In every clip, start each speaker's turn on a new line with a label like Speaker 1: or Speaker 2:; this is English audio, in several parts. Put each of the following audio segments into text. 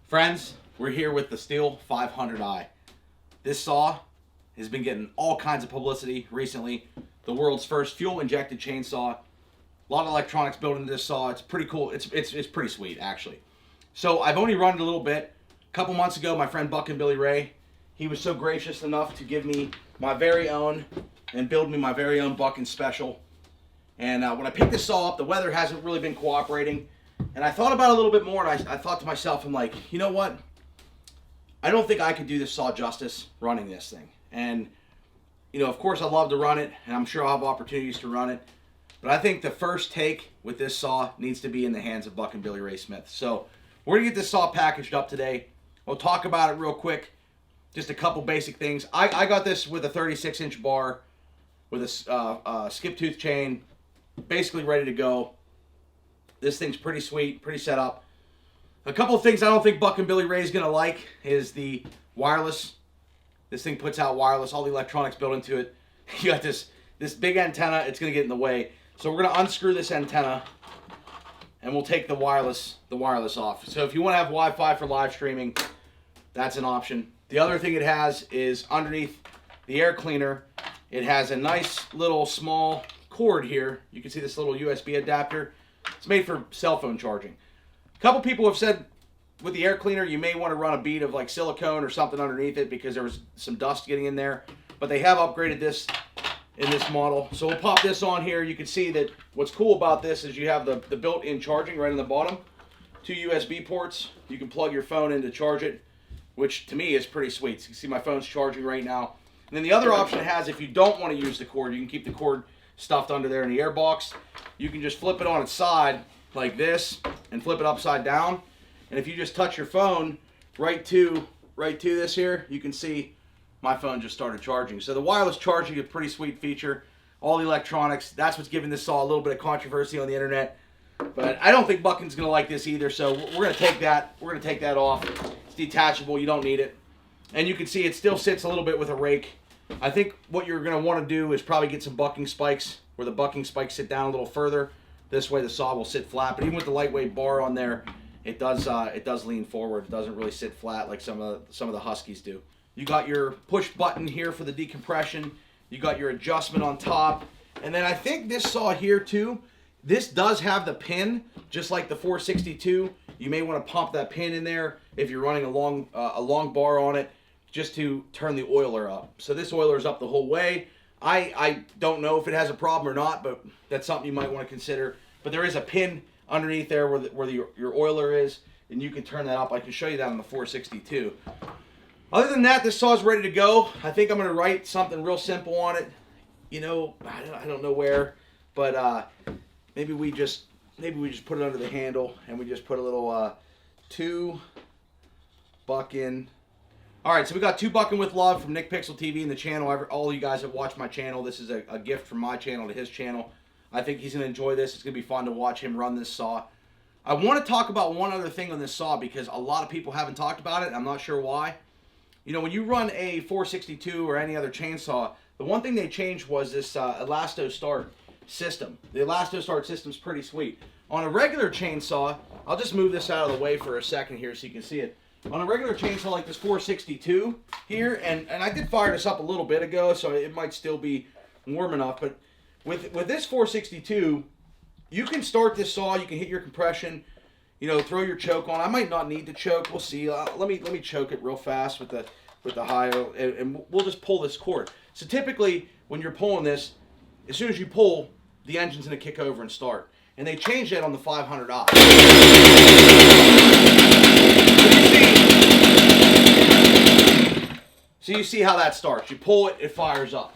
Speaker 1: Friends, we're here with the Stihl 500i. This saw has been getting all kinds of publicity recently. The world's first fuel-injected chainsaw. A lot of electronics built into this saw. It's pretty cool. It's pretty sweet, actually. So I've only run it a little bit. A couple months ago, my friend Buckin Billy Ray, he was so gracious enough to give me my very own and build me my very own Buckin Special. And when I picked this saw up, the weather hasn't really been cooperating. And I thought about it a little bit more, and I thought to myself, I'm like, you know what? I don't think I could do this saw justice running this thing. And, you know, of course I love to run it, and I'm sure I'll have opportunities to run it. But I think the first take with this saw needs to be in the hands of Buckin Billy Ray Smith. So we're going to get this saw packaged up today. We'll talk about it real quick. Just a couple basic things. I got this with a 36-inch bar with a skip tooth chain, basically ready to go. This thing's pretty sweet, pretty set up. A couple of things I don't think Buckin Billy Ray is going to like is the wireless. This thing puts out wireless, all the electronics built into it. You got this big antenna, it's going to get in the way. So we're going to unscrew this antenna and we'll take the wireless off. So if you want to have Wi-Fi for live streaming, that's an option. The other thing it has is underneath the air cleaner, it has a nice little small cord here. You can see this little USB adapter. It's made for cell phone charging. A couple people have said with the air cleaner you may want to run a bead of like silicone or something underneath it because there was some dust getting in there. But they have upgraded this in this model. So we'll pop this on here. You can see that what's cool about this is you have the built-in charging right on the bottom. 2 USB ports. You can plug your phone in to charge it, which to me is pretty sweet. So you can see my phone's charging right now. And then the other option it has, if you don't want to use the cord, you can keep the cord stuffed under there in the air box. You can just flip it on its side like this and flip it upside down. And if you just touch your phone right to this here, you can see my phone just started charging. So the wireless charging is a pretty sweet feature. All the electronics, that's what's giving this saw a little bit of controversy on the internet. But I don't think Buckin's gonna like this either, so we're gonna take that off. It's detachable, you don't need it. And you can see it still sits a little bit with a rake. I think what you're going to want to do is probably get some bucking spikes where the bucking spikes sit down a little further. This way the saw will sit flat. But even with the lightweight bar on there, it does lean forward. It doesn't really sit flat like some of the Huskies do. You got your push button here for the decompression. You got your adjustment on top. And then I think this saw here too, this does have the pin just like the 462. You may want to pump that pin in there if you're running a long bar on it, just to turn the oiler up. So this oiler is up the whole way. I don't know if it has a problem or not, but that's something you might want to consider. But there is a pin underneath there where your oiler is, and you can turn that up. I can show you that on the 462. Other than that, this saw is ready to go. I think I'm going to write something real simple on it. You know, I don't know where, but maybe we just put it under the handle and we just put a little to Buckin. All right, so we got 2 Buckin with love from Nick Pixel TV and the channel. All you guys that watch my channel, this is a gift from my channel to his channel. I think he's going to enjoy this. It's going to be fun to watch him run this saw. I want to talk about one other thing on this saw because a lot of people haven't talked about it. I'm not sure why. You know, when you run a 462 or any other chainsaw, the one thing they changed was this elastostart system. The elastostart system's pretty sweet. On a regular chainsaw, I'll just move this out of the way for a second here so you can see it. On a regular chainsaw like this 462 here, and I did fire this up a little bit ago, so it might still be warm enough, but with this 462, you can start this saw, you can hit your compression, you know, throw your choke on. I might not need to choke, we'll see. Let me choke it real fast with the high, and we'll just pull this cord. So typically, when you're pulling this, as soon as you pull, the engine's going to kick over and start. And they changed that on the 500i. So you see how that starts. You pull it, it fires up.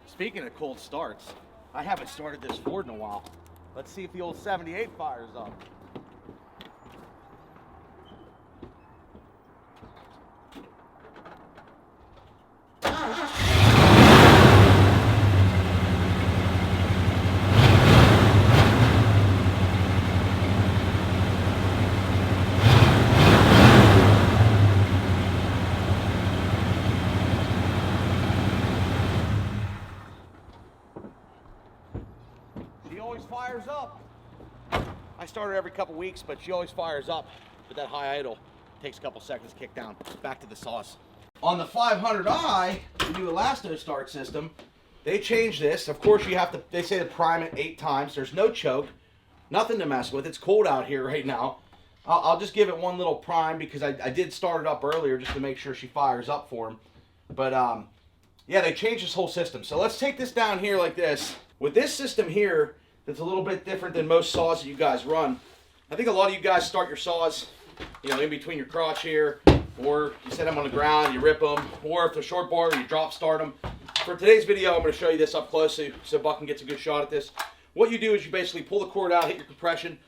Speaker 1: Speaking of cold starts, I haven't started this Ford in a while. Let's see if the old 78 fires up. She always fires up. I start her every couple weeks, but she always fires up with that high idle. Takes a couple seconds to kick down. Back to the saws. On the 500i, the new elastostart system, they changed this. Of course, you have to, they say to prime it 8 times. There's no choke, nothing to mess with. It's cold out here right now. I'll just give it one little prime because I did start it up earlier just to make sure she fires up for him. But yeah, they changed this whole system. So let's take this down here like this. With this system here, that's a little bit different than most saws that you guys run. I think a lot of you guys start your saws, you know, in between your crotch here, or you set them on the ground, you rip them, or if they're short bar, you drop start them. For today's video, I'm going to show you this up close so Buckin gets a good shot at this. What you do is you basically pull the cord out, hit your compression,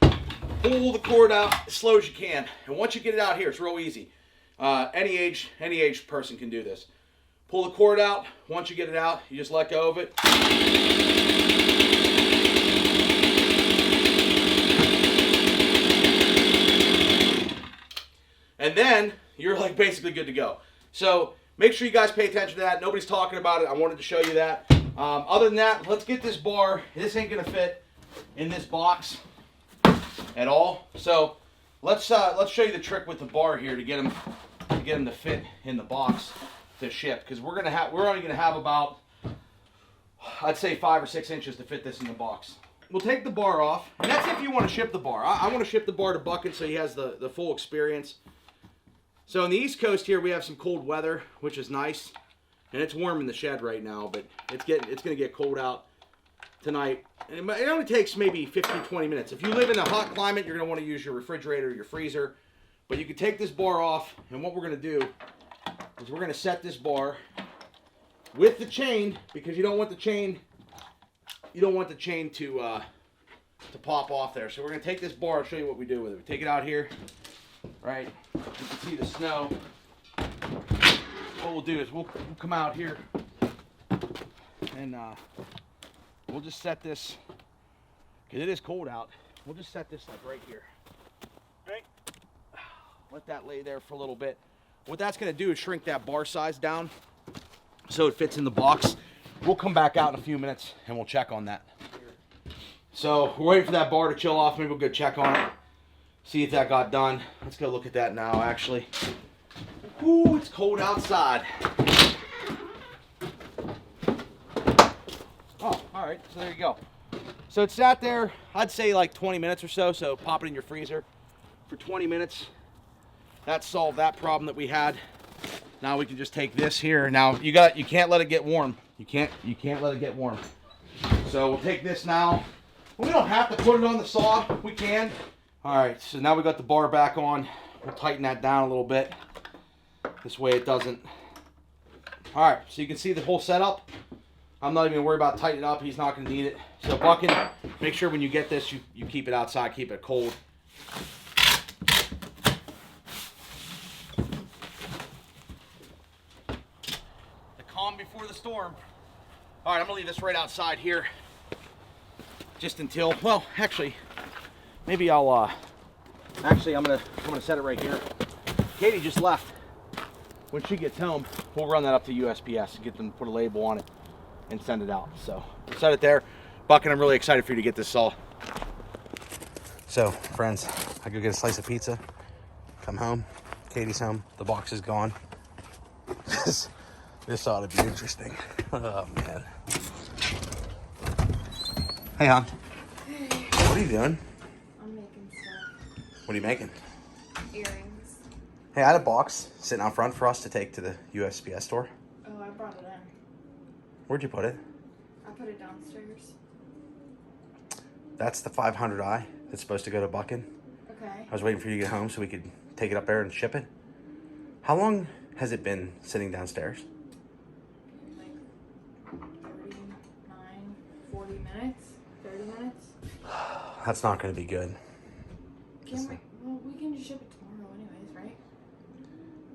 Speaker 1: pull the cord out as slow as you can. And once you get it out here, it's real easy. Any age person can do this. Pull the cord out. Once you get it out, you just let go of it. And then you're like basically good to go. So make sure you guys pay attention to that. Nobody's talking about it. I wanted to show you that. Other than that, let's get this bar. This ain't gonna fit in this box at all. So let's show you the trick with the bar here to get them to fit in the box to ship, because we're only gonna have about, I'd say 5 or 6 inches to fit this in the box. We'll take the bar off, and that's if you want to ship the bar. I want to ship the bar to Buckin so he has the full experience. So on the East Coast here, we have some cold weather, which is nice, and it's warm in the shed right now, but it's gonna get cold out tonight. And it only takes maybe 15-20 minutes. If you live in a hot climate, you're gonna want to use your refrigerator, your freezer, but you can take this bar off, and what we're gonna do is we're gonna set this bar with the chain, because you don't want the chain to pop off there. So we're gonna take this bar. I'll show you what we do with it. We take it out here, right? You can see the snow. What we'll do is we'll come out here and we'll just set this, because it is cold out. We'll just set this like right here, right? Let that lay there for a little bit. What that's going to do is shrink that bar size down so it fits in the box. We'll come back out in a few minutes and we'll check on that. So we're waiting for that bar to chill off. Maybe we'll go check on it, see if that got done. Let's go look at that now, actually. Ooh, it's cold outside. Oh, all right, so there you go. So it sat there, I'd say like 20 minutes or so, so pop it in your freezer for 20 minutes. That solved that problem that we had. Now we can just take this here. Now you can't let it get warm. You can't let it get warm. So we'll take this now. We don't have to put it on the saw. We can. All right, so now we got the bar back on. We'll tighten that down a little bit. This way it doesn't. All right, so you can see the whole setup. I'm not even gonna worry about tightening it up. He's not gonna need it. So Buckin, make sure when you get this, you keep it outside, keep it cold. Calm before the storm. All right, I'm gonna leave this right outside here, just until, well, actually, maybe I'll, I'm gonna set it right here. Katie just left. When she gets home, we'll run that up to USPS and get them to put a label on it and send it out. So set it there. Buckin, I'm really excited for you to get this saw. So, friends, I go get a slice of pizza, come home, Katie's home, the box is gone. This ought to be interesting. Oh, man. Hey, hon.
Speaker 2: Hey.
Speaker 1: What are you doing?
Speaker 2: I'm making stuff.
Speaker 1: What are you making?
Speaker 2: Earrings.
Speaker 1: Hey, I had a box sitting out front for us to take to the USPS store.
Speaker 2: Oh, I brought it in.
Speaker 1: Where'd you put it?
Speaker 2: I put it downstairs.
Speaker 1: That's the 500i that's supposed to go to Buckin.
Speaker 2: Okay.
Speaker 1: I was waiting for you to get home so we could take it up there and ship it. How long has it been sitting downstairs?
Speaker 2: Like 39, 40 minutes, 30 minutes.
Speaker 1: That's not going to be good.
Speaker 2: Well, we can just ship it tomorrow anyways, right?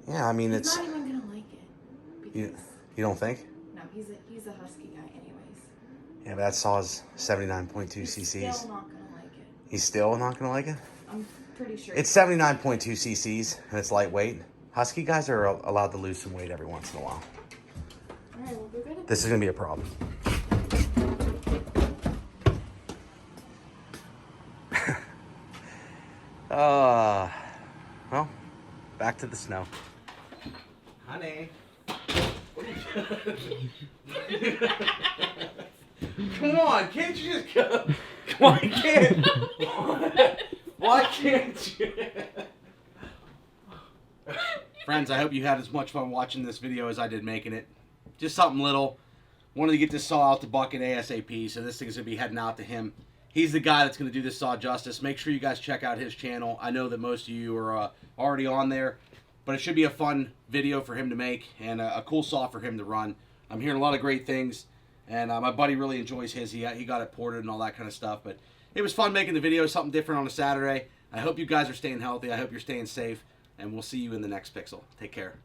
Speaker 1: Yeah, I mean,
Speaker 2: He's
Speaker 1: it's...
Speaker 2: not even going to like it.
Speaker 1: You don't think?
Speaker 2: No, he's a husky guy anyways.
Speaker 1: Yeah, but that saw is 79.2 cc's.
Speaker 2: He's still not going to like it.
Speaker 1: He's still not going to like it?
Speaker 2: I'm pretty sure.
Speaker 1: It's 79.2 cc's and it's lightweight. Husky guys are allowed to lose some weight every once in a while.
Speaker 2: All right, we'll go get it.
Speaker 1: This is going to be a problem. Well,
Speaker 3: Back to the snow. Honey.
Speaker 1: Come on, can't you just go? Come on, you can't. Why can't you?
Speaker 3: Friends, I hope you had as much fun watching this video as I did making it. Just something little. Wanted to get this saw out to Buckin ASAP, so this thing's going to be heading out to him. He's the guy that's going to do this saw justice. Make sure you guys check out his channel. I know that most of you are already on there, but it should be a fun video for him to make and a cool saw for him to run. I'm hearing a lot of great things, and my buddy really enjoys his. He got it ported and all that kind of stuff, but it was fun making the video, something different on a Saturday. I hope you guys are staying healthy. I hope you're staying safe, and we'll see you in the next Pixel. Take care.